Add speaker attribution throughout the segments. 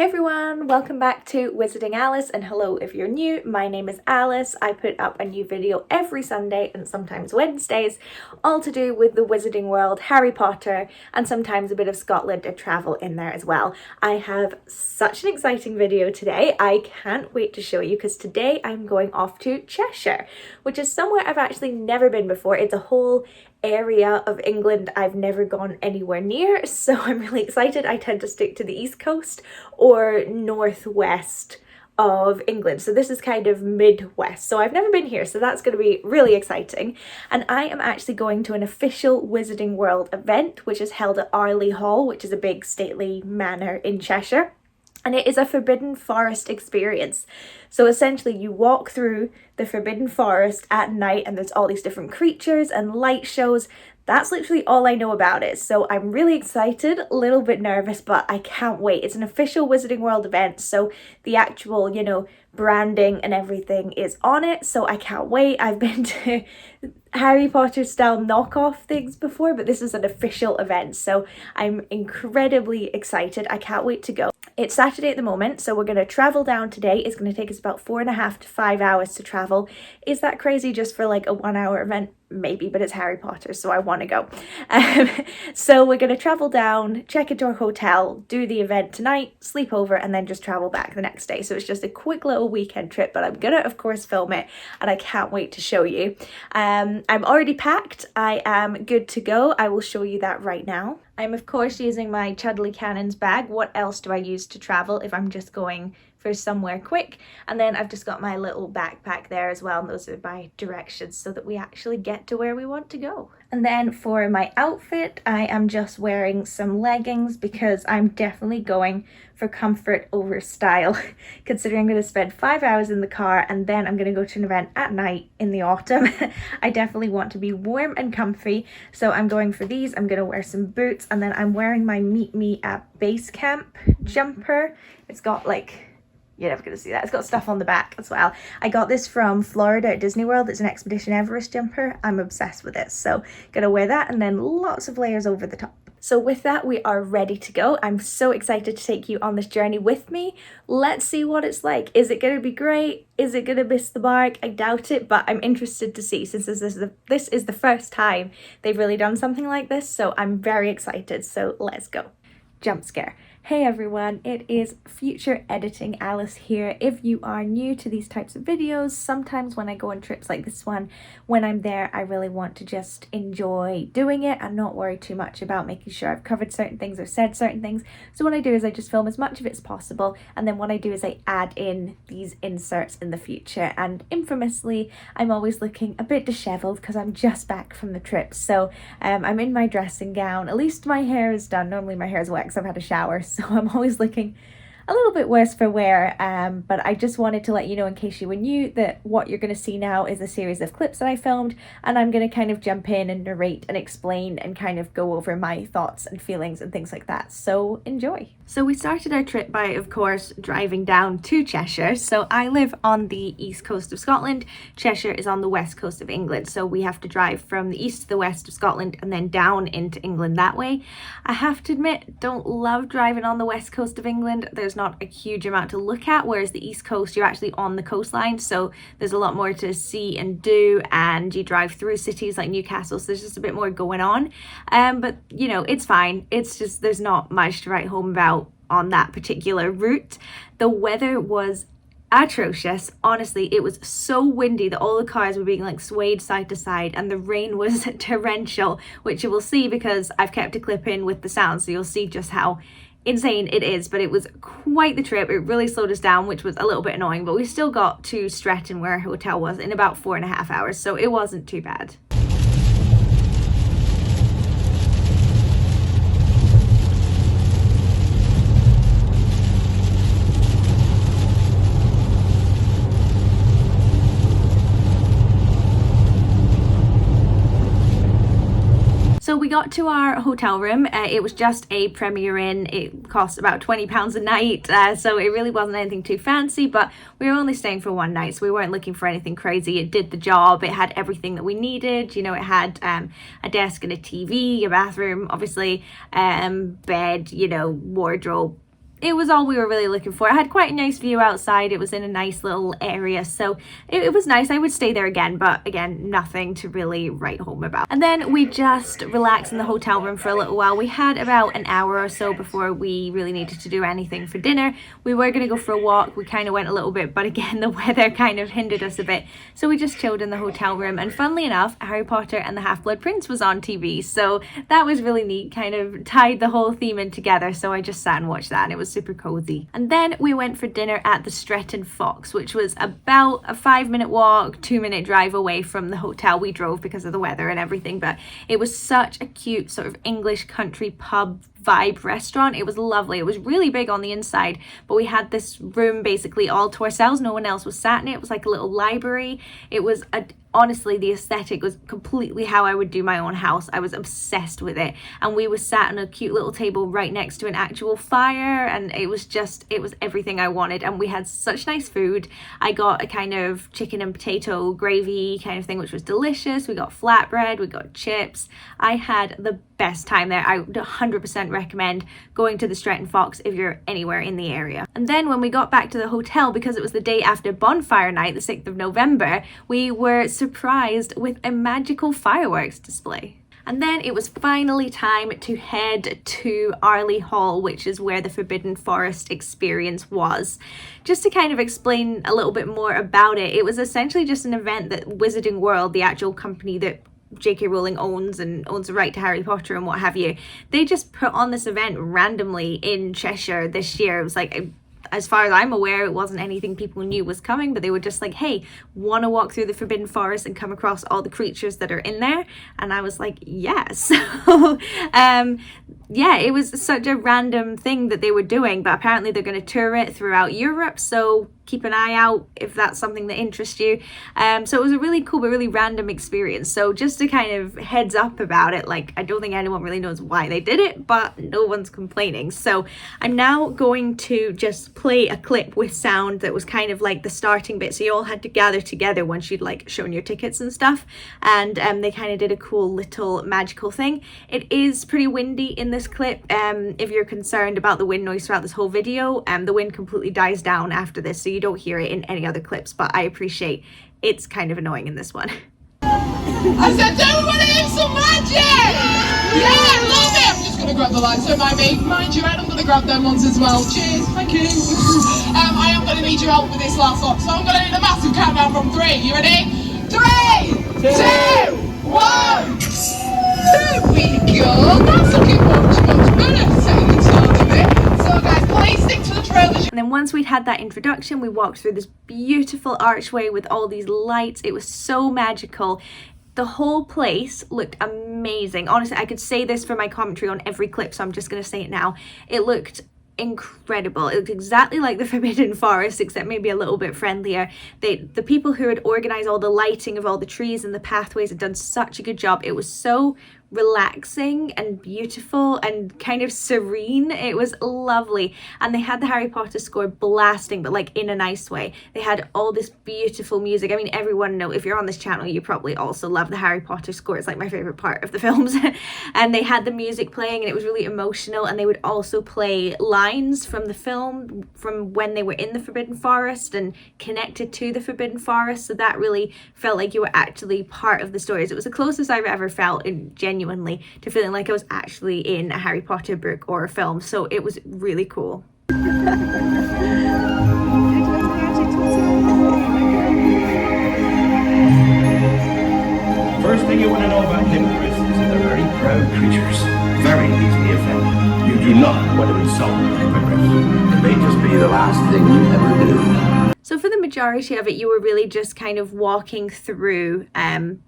Speaker 1: Hey everyone, welcome back to Wizarding Alice, and hello if you're new. My name is Alice. I put up a new video every Sunday and sometimes Wednesdays, all to do with the Wizarding World, Harry Potter, and sometimes a bit of Scotland or travel in there as well. I have such an exciting video today. I can't wait to show you because today I'm going off to Cheshire, which is somewhere I've actually never been before. It's a whole area of England I've never gone anywhere near, so I'm really excited. I tend to stick to the east coast or northwest of England, so this is kind of midwest, so I've never been here, so that's going to be really exciting. And I am actually going to an official Wizarding World event which is held at Arley Hall, which is a big stately manor in Cheshire. And it is a Forbidden Forest experience. So essentially you walk through the Forbidden Forest at night and there's all these different creatures and light shows. That's literally all I know about it. So I'm really excited, a little bit nervous, but I can't wait. It's an official Wizarding World event, so the actual, branding and everything is on it. So I can't wait. I've been to Harry Potter style knockoff things before, but this is an official event. So I'm incredibly excited. I can't wait to go. It's Saturday at the moment, so we're going to travel down today. It's going to take us about 4.5 to 5 hours to travel. Is that crazy just for like a 1 hour event? Maybe, but it's Harry Potter, so I want to go. So we're going to travel down, check into our hotel, do the event tonight, sleep over, and then just travel back the next day. So it's just a quick little weekend trip, but I'm going to, of course, film it, and I can't wait to show you. I'm already packed. I am good to go. I will show you that right now. I'm, of course, using my Chudley Cannons bag. What else do I use to travel if I'm just going for somewhere quick? And then I've just got my little backpack there as well, and those are my directions so that we actually get to where we want to go. And then for my outfit, I am just wearing some leggings because I'm definitely going for comfort over style, considering I'm going to spend 5 hours in the car and then I'm going to go to an event at night in the autumn. I definitely want to be warm and comfy, so I'm going for these. I'm going to wear some boots, and then I'm wearing my Meet Me at Base Camp jumper. It's got you're never going to see that. It's got stuff on the back as well. I got this from Florida at Disney World. It's an Expedition Everest jumper. I'm obsessed with it. So gonna wear that and then lots of layers over the top. So with that, we are ready to go. I'm so excited to take you on this journey with me. Let's see what it's like. Is it going to be great? Is it going to miss the mark? I doubt it, but I'm interested to see since this is the first time they've really done something like this. So I'm very excited. So let's go. Jump scare. Hey everyone, it is Future Editing Alice here. If you are new to these types of videos, sometimes when I go on trips like this one, when I'm there, I really want to just enjoy doing it and not worry too much about making sure I've covered certain things or said certain things. So what I do is I just film as much of it as possible, and then what I do is I add in these inserts in the future. And infamously, I'm always looking a bit disheveled because I'm just back from the trip. So I'm in my dressing gown. At least my hair is done. Normally my hair is wet because I've had a shower. So I'm always looking a little bit worse for wear, but I just wanted to let you know, in case you were new, that what you're going to see now is a series of clips that I filmed, and I'm going to kind of jump in and narrate and explain and kind of go over my thoughts and feelings and things like that. So enjoy. So we started our trip by, of course, driving down to Cheshire. So I live on the east coast of Scotland. Cheshire is on the west coast of England. So we have to drive from the east to the west of Scotland and then down into England that way. I have to admit, don't love driving on the west coast of England. There's not a huge amount to look at, whereas the east coast, you're actually on the coastline, so there's a lot more to see and do, and you drive through cities like Newcastle, so there's just a bit more going on. But it's fine. It's just there's not much to write home about on that particular route. The weather was atrocious. Honestly, it was so windy that all the cars were being swayed side to side, and the rain was torrential, which you will see because I've kept a clip in with the sound, so you'll see just how insane it is. But it was quite the trip. It really slowed us down, which was a little bit annoying, but we still got to Stratton, where our hotel was, in about 4.5 hours, so it wasn't too bad. So we got to our hotel room. It was just a Premier Inn. It cost about £20 a night, so it really wasn't anything too fancy, but we were only staying for one night, so we weren't looking for anything crazy. It did the job. It had everything that we needed. It had a desk and a TV, a bathroom, obviously, bed, wardrobe, it was all we were really looking for. It had quite a nice view outside. It was in a nice little area, so it was nice. I would stay there again, but again, nothing to really write home about. And then we just relaxed in the hotel room for a little while. We had about an hour or so before we really needed to do anything for dinner. We were going to go for a walk. We kind of went a little bit, but again, the weather kind of hindered us a bit, so we just chilled in the hotel room. And funnily enough, Harry Potter and the Half-Blood Prince was on TV, so that was really neat, kind of tied the whole theme in together. So I just sat and watched that, and it was super cozy. And then we went for dinner at the Stratton Fox, which was about a 5-minute walk, 2-minute drive away from the hotel. We drove because of the weather and everything, but it was such a cute sort of English country pub vibe restaurant. It was lovely. It was really big on the inside, but we had this room basically all to ourselves. No one else was sat in it. It was like a little library. It was honestly, the aesthetic was completely how I would do my own house. I was obsessed with it. And we were sat on a cute little table right next to an actual fire, and it was everything I wanted. And we had such nice food. I got a kind of chicken and potato gravy kind of thing, which was delicious. We got flatbread, we got chips. I had the best time there. I would 100% recommend going to the Stratton Fox if you're anywhere in the area. And then when we got back to the hotel, because it was the day after bonfire night, the 6th of November, we were surprised with a magical fireworks display. And then it was finally time to head to Arley Hall, which is where the Forbidden Forest experience was. Just to kind of explain a little bit more about it, it was essentially just an event that Wizarding World, the actual company that J.K. Rowling owns the right to Harry Potter and what have you, they just put on this event randomly in Cheshire this year. It was like, as far as I'm aware, it wasn't anything people knew was coming, but they were just like, hey, want to walk through the Forbidden Forest and come across all the creatures that are in there? And I was like, yes. So, yeah, it was such a random thing that they were doing, but apparently they're going to tour it throughout Europe, so keep an eye out if that's something that interests you. So it was a really cool but really random experience. So just to kind of heads up about it, like, I don't think anyone really knows why they did it, but no one's complaining. So I'm now going to just play a clip with sound that was kind of like the starting bit, so you all had to gather together once you'd like shown your tickets and stuff, and they kind of did a cool little magical thing. It is pretty windy in this clip. If you're concerned about the wind noise throughout this whole video, the wind completely dies down after this, so you don't hear it in any other clips, but I appreciate it's kind of annoying in this one.
Speaker 2: I said, everybody do some magic! Yeah, I love it! I'm just going to grab the lights, don't mind me. Mind you, I'm going to grab them ones as well. Cheers, thank you. I am going to need your help with this last one, so I'm going to need a massive countdown from 3. You ready? 3, 2, 1. There we go. That's looking much better. Setting the tone of it. So guys, please stick to the trail.
Speaker 1: And then once we'd had that introduction, we walked through this beautiful archway with all these lights. It was so magical. The whole place looked amazing. Honestly, I could say this for my commentary on every clip, so I'm just going to say it now. It looked incredible. It looked exactly like the Forbidden Forest, except maybe a little bit friendlier. The people who had organized all the lighting of all the trees and the pathways had done such a good job. It was so relaxing and beautiful and kind of serene. It was lovely, and they had the Harry Potter score blasting, but like in a nice way. They had all this beautiful music. I mean, everyone know, if you're on this channel, you probably also love the Harry Potter score. It's like my favorite part of the films. And they had the music playing, and it was really emotional, and they would also play lines from the film from when they were in the Forbidden Forest and connected to the Forbidden Forest, so that really felt like you were actually part of the stories. It was the closest I've ever felt in genuinely to feeling like I was actually in a Harry Potter book or a film, so it was really cool.
Speaker 3: First thing you want to know about hypocrites is that they're very proud creatures, very easily offended. You do not want to insult a hypocrite. It may just be the last thing you ever do.
Speaker 1: So for the majority of it, you were really just kind of walking through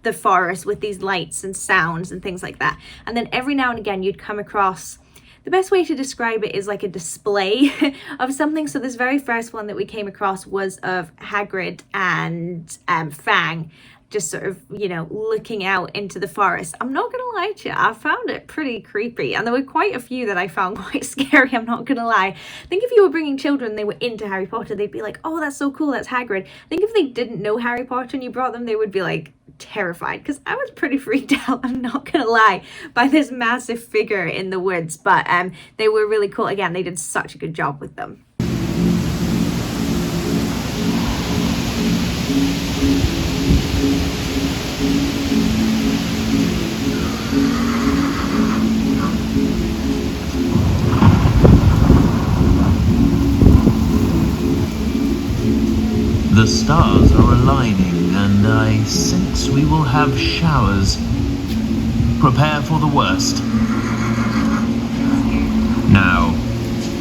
Speaker 1: the forest with these lights and sounds and things like that. And then every now and again, you'd come across, the best way to describe it is like a display of something. So this very first one that we came across was of Hagrid and Fang, just sort of, you know, looking out into the forest. I'm not gonna lie to you, I found it pretty creepy, and there were quite a few that I found quite scary, I'm not gonna lie. I think if you were bringing children, they were into Harry Potter, they'd be like, oh, that's so cool, that's Hagrid. I think if they didn't know Harry Potter and you brought them, they would be like terrified because I was pretty freaked out, I'm not gonna lie, by this massive figure in the woods. But they were really cool. Again, they did such a good job with them.
Speaker 4: The stars are aligning, and I sense we will have showers. Prepare for the worst. Now,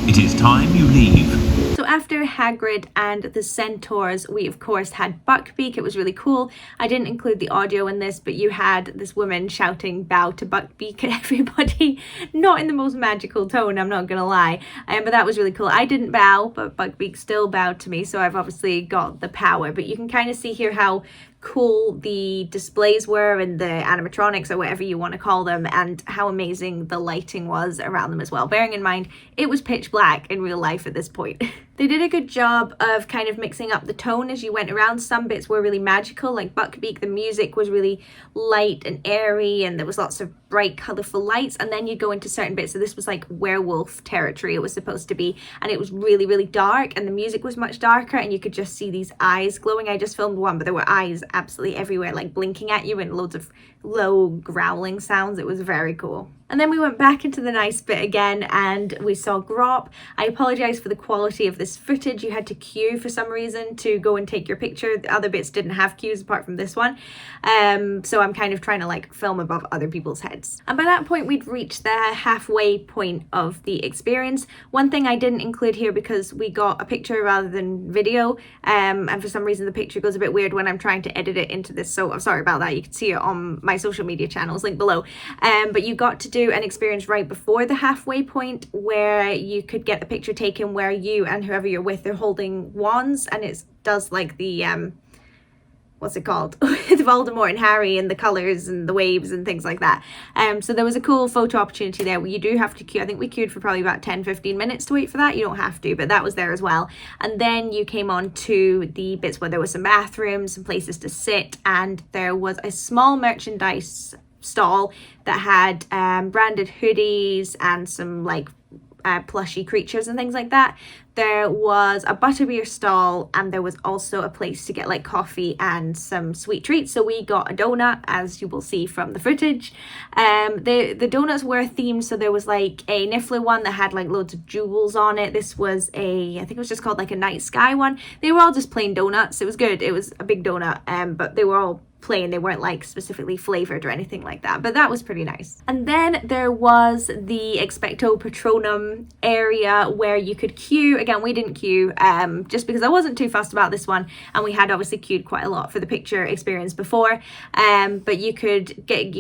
Speaker 4: it is time you leave.
Speaker 1: So after Hagrid and the centaurs, we of course had Buckbeak. It was really cool. I didn't include the audio in this, but you had this woman shouting bow to Buckbeak at everybody. Not in the most magical tone, I'm not gonna lie. But that was really cool. I didn't bow, but Buckbeak still bowed to me, so I've obviously got the power. But you can kind of see here how cool the displays were and the animatronics, or whatever you want to call them, and how amazing the lighting was around them as well, bearing in mind it was pitch black in real life at this point. They did a good job of kind of mixing up the tone as you went around. Some bits were really magical, like Buckbeak. The music was really light and airy, and there was lots of bright colourful lights, and then you'd go into certain bits. So this was like Werewolf Territory, it was supposed to be, and it was really, really dark, and the music was much darker, and you could just see these eyes glowing. I just filmed one, but there were eyes absolutely everywhere, like blinking at you, and loads of low growling sounds. It was very cool. And then we went back into the nice bit again, and we saw Grop. I apologize for the quality of this footage. You had to queue for some reason to go and take your picture. The other bits didn't have queues apart from this one. So I'm kind of trying to like film above other people's heads. And by that point, we'd reached the halfway point of the experience. One thing I didn't include here because we got a picture rather than video, and for some reason the picture goes a bit weird when I'm trying to edit it into this, so I'm sorry about that. You can see it on my social media channels, link below. But you got to do an experience right before the halfway point where you could get a picture taken where you and whoever you're with are holding wands, and it does like the what's it called, with Voldemort and Harry and the colours and the waves and things like that. So there was a cool photo opportunity there. You do have to queue. I think we queued for probably about 10-15 minutes to wait for that. You don't have to, but that was there as well. And then you came on to the bits where there was some bathrooms, some places to sit, and there was a small merchandise stall that had branded hoodies and some like plushy creatures and things like that. There was a butterbeer stall, and there was also a place to get like coffee and some sweet treats. So we got a donut, as you will see from the footage. The donuts were themed, so there was like a Niffler one that had like loads of jewels on it. This was I think it was just called like a night sky one. They were all just plain donuts. It was good. It was a big donut, but they were all plain. They weren't like specifically flavored or anything like that, but that was pretty nice. And then there was the Expecto Patronum area where you could queue. Again, we didn't queue just because I wasn't too fussed about this one, and we had obviously queued quite a lot for the picture experience before, but you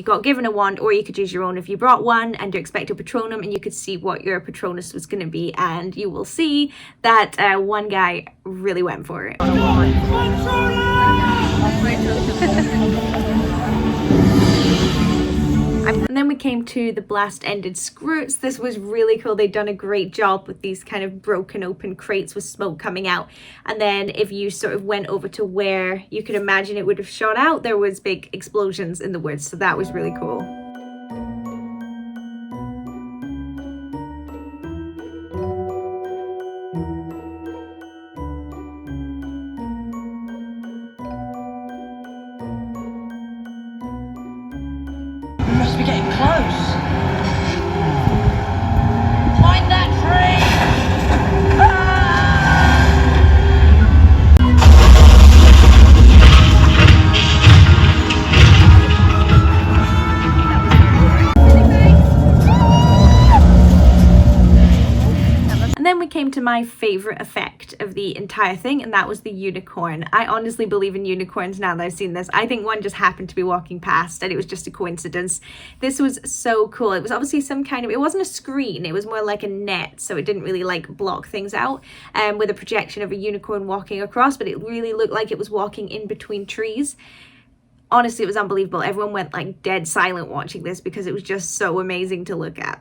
Speaker 1: got given a wand, or you could use your own if you brought one, and your Expecto Patronum, and you could see what your Patronus was going to be, and you will see that one guy really went for it. And then we came to the blast-ended scroots. This was really cool. They'd done a great job with these kind of broken open crates with smoke coming out. And then if you sort of went over to where you could imagine it would have shot out, there was big explosions in the woods. So that was really cool.
Speaker 5: Must be getting close. Find that tree!
Speaker 1: And then we came to my favourite effect of the entire thing, and that was the unicorn. I honestly believe in unicorns now that I've seen this. I think one just happened to be walking past and it was just a coincidence. This was so cool. It was obviously some kind of, it wasn't a screen, it was more like a net, so it didn't really like block things out, with a projection of a unicorn walking across, but it really looked like it was walking in between trees. Honestly, it was unbelievable. Everyone went like dead silent watching this because it was just so amazing to look at.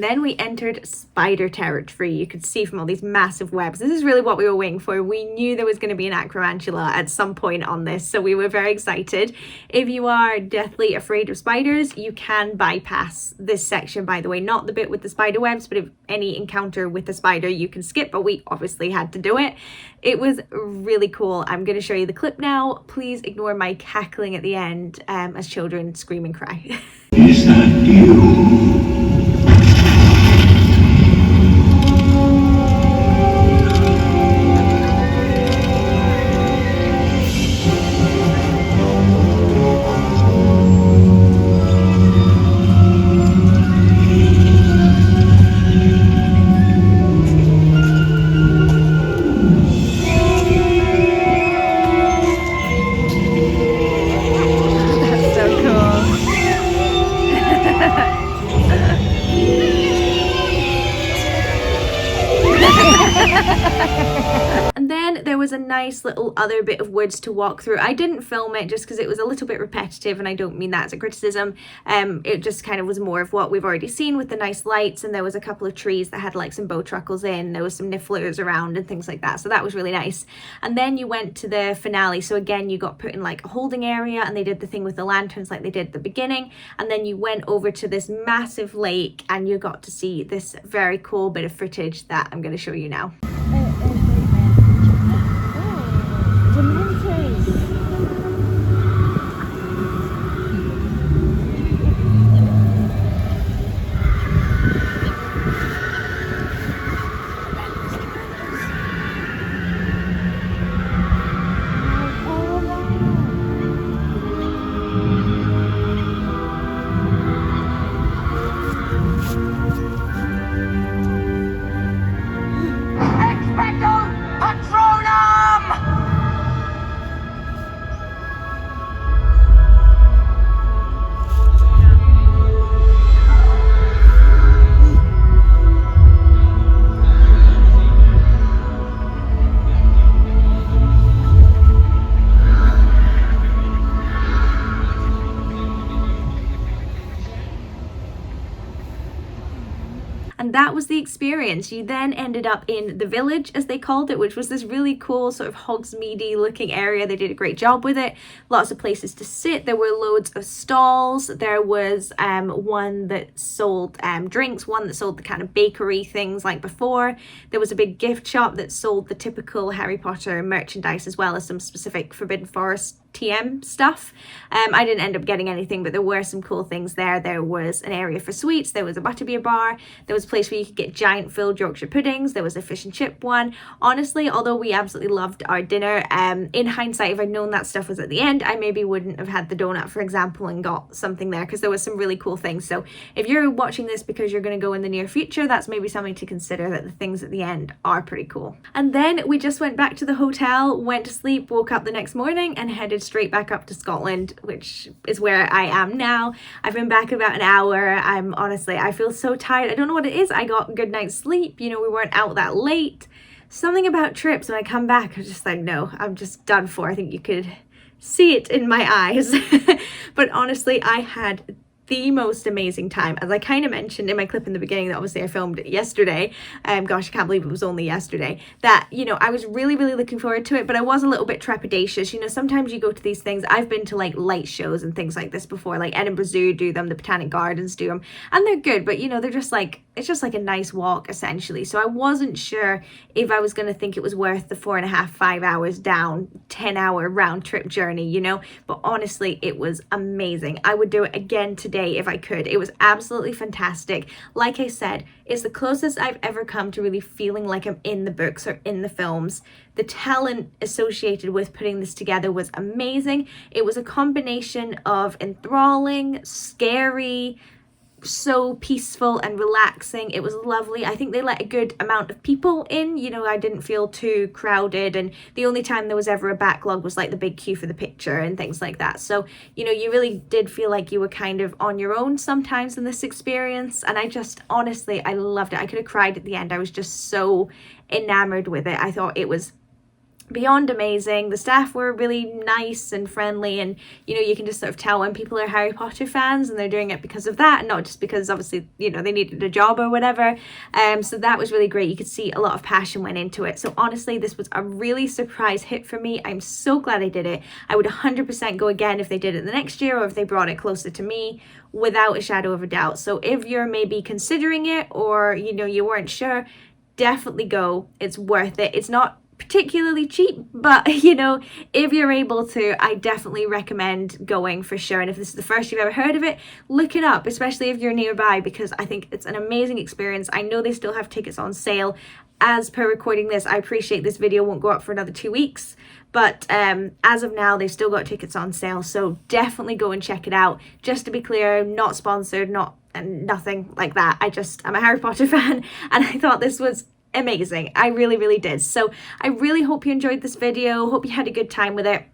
Speaker 1: then we entered spider territory. You could see from all these massive webs. This is really what we were waiting for. We knew there was going to be an acromantula at some point on this, so we were very excited. If you are deathly afraid of spiders, you can bypass this section, by the way. Not the bit with the spider webs, but if any encounter with the spider, you can skip, but we obviously had to do it. It was really cool. I'm going to show you the clip now. Please ignore my cackling at the end as children scream and cry.
Speaker 3: Is that you?
Speaker 1: And then there was a nice little other bit of woods to walk through. I didn't film it just because it was a little bit repetitive, and I don't mean that as a criticism. It just kind of was more of what we've already seen with the nice lights, and there was a couple of trees that had like some bowtruckles in. There was some nifflers around and things like that, so that was really nice. And then you went to the finale, so again you got put in like a holding area, and they did the thing with the lanterns like they did at the beginning, and then you went over to this massive lake and you got to see this very cool bit of footage that I'm going to show you now.
Speaker 5: Expecto Patronum!
Speaker 1: And that was the experience. You then ended up in the village, as they called it, which was this really cool sort of Hogsmeade looking area. They did a great job with it. Lots of places to sit. There were loads of stalls. There was one that sold drinks, one that sold the kind of bakery things like before. There was a big gift shop that sold the typical Harry Potter merchandise, as well as some specific Forbidden Forest TM stuff. I didn't end up getting anything, but there were some cool things there. There was an area for sweets. There was a butterbeer bar. There was a place where you could get giant filled Yorkshire puddings. There was a fish and chip one. Honestly, although we absolutely loved our dinner, in hindsight, if I'd known that stuff was at the end, I maybe wouldn't have had the donut, for example, and got something there, because there was some really cool things. So if you're watching this because you're going to go in the near future, that's maybe something to consider, that the things at the end are pretty cool. And then we just went back to the hotel, went to sleep, woke up the next morning and headed straight back up to Scotland, which is where I am now. I've been back about an hour. I feel so tired. I don't know what it is. I got a good night's sleep. You know, we weren't out that late. Something about trips, when I come back, I'm just like, no, I'm just done for. I think you could see it in my eyes. But honestly, I had the most amazing time. As I kind of mentioned in my clip in the beginning that obviously I filmed yesterday, gosh, I can't believe it was only yesterday, that, you know, I was really looking forward to it, but I was a little bit trepidatious. You know, sometimes you go to these things, I've been to like light shows and things like this before, like Edinburgh Zoo do them, the Botanic Gardens do them, and they're good, but you know, they're just like, it's just like a nice walk essentially. So I wasn't sure if I was going to think it was worth the 4.5-5 hours down, 10-hour round trip journey, you know, but honestly, it was amazing. I would do it again today if I could. It was absolutely fantastic. Like I said, it's the closest I've ever come to really feeling like I'm in the books or in the films. The talent associated with putting this together was amazing. It was a combination of enthralling, scary, so peaceful and relaxing. It was lovely. I think they let a good amount of people in, you know, I didn't feel too crowded, and the only time there was ever a backlog was like the big queue for the picture and things like that. So, you know, you really did feel like you were kind of on your own sometimes in this experience, and I just, honestly, I loved it. I could have cried at the end. I was just so enamored with it. I thought it was beyond amazing. The staff were really nice and friendly, and you know, you can just sort of tell when people are Harry Potter fans and they're doing it because of that and not just because obviously, you know, they needed a job or whatever. So that was really great. You could see a lot of passion went into it. So honestly, this was a really surprise hit for me. I'm so glad I did it. I would 100% go again if they did it the next year or if they brought it closer to me, without a shadow of a doubt. So if you're maybe considering it, or you know, you weren't sure, definitely go. It's worth it. It's not particularly cheap, but you know, if you're able to, I definitely recommend going for sure. And if this is the first you've ever heard of it, look it up, especially if you're nearby, because I think it's an amazing experience. I know they still have tickets on sale. As per recording this, I appreciate this video won't go up for another 2 weeks, but as of now, they've still got tickets on sale, so definitely go and check it out. Just to be clear, not sponsored, nothing like that. I'm a Harry Potter fan, and I thought this was amazing. I really did. So I really hope you enjoyed this video. Hope you had a good time with it.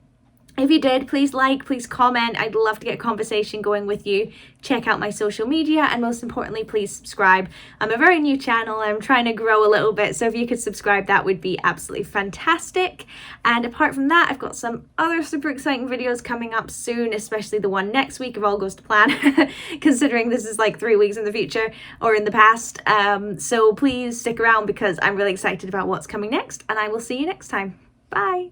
Speaker 1: If you did, please like, please comment. I'd love to get a conversation going with you. Check out my social media, and most importantly, please subscribe. I'm a very new channel. I'm trying to grow a little bit, so if you could subscribe, that would be absolutely fantastic. And apart from that, I've got some other super exciting videos coming up soon, especially the one next week if all goes to plan, considering this is like 3 weeks in the future or in the past. So please stick around because I'm really excited about what's coming next, and I will see you next time. Bye.